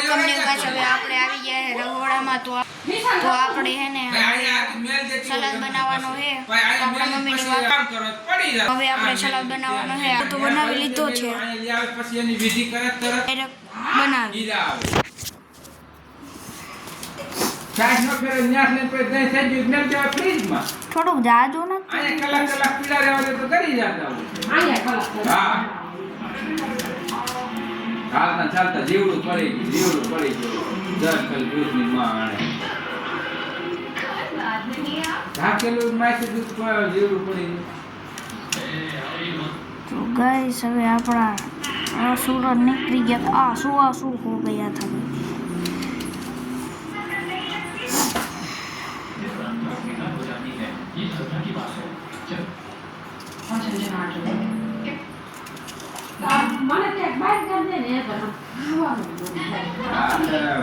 Welcome new guys હવે આપણે આવી ગયા રહોડામાં તો આપણે હે ને સલાડ બનાવવાનો છે આપણા મમ્મીની વાત હવે આપણે સલાડ બનાવવાનો છે તો બનાવી લીધો છે પછી એની વિધિ કરે તરત બનાવી ચાય નો ફેર ન્યાસ ને પર દે છે જ મેલ કે ફ્રીજ માં થોડું જાજો ન આયા કલાક પીડા રહેવા દે તો કરી જાતા આયા કલાક હા ચાલતા ચાલતા જીવડું પડી ગયું દર કલ દૂધની માં આણે ઢાકેલું માથે દૂધ પડ્યો જીવડું પડી तो गाइस હવે આપણા સૂરજ નીકળી ગયા શું હો ગયા था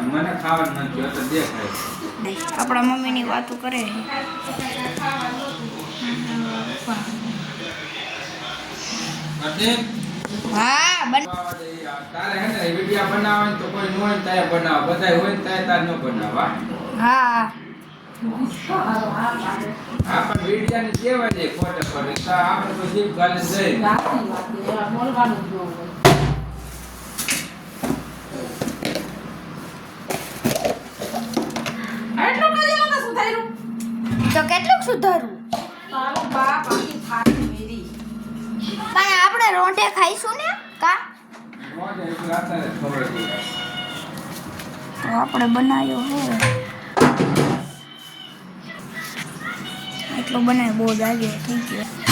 મને ખાવાનું નથી તો દેખાય આપણા મમ્મીની વાતો કરે છે હા તારે હે ને વિડિયા બનાવવાની તો કોઈ ન હોય તારે બનાવ બધાય હોય તારે તાર ન બનાવવા હા પણ વિડિયાની કેવા છે ખોટે પડે તો આપણે તો જીભ ગાલે જઈ બોલવાનું જ તો કેટલું સુધારું તારું બાપ આખી થાળી મેરી પણ આપણે રોંઢે ખાઈશું ને કા મોજે એટલે આતારે ખબર પડી તો આપણે બનાવ્યો હે એટલો બનાવ્યો બહુ જાજો થઈ ગયો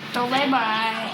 तो बाय बाय।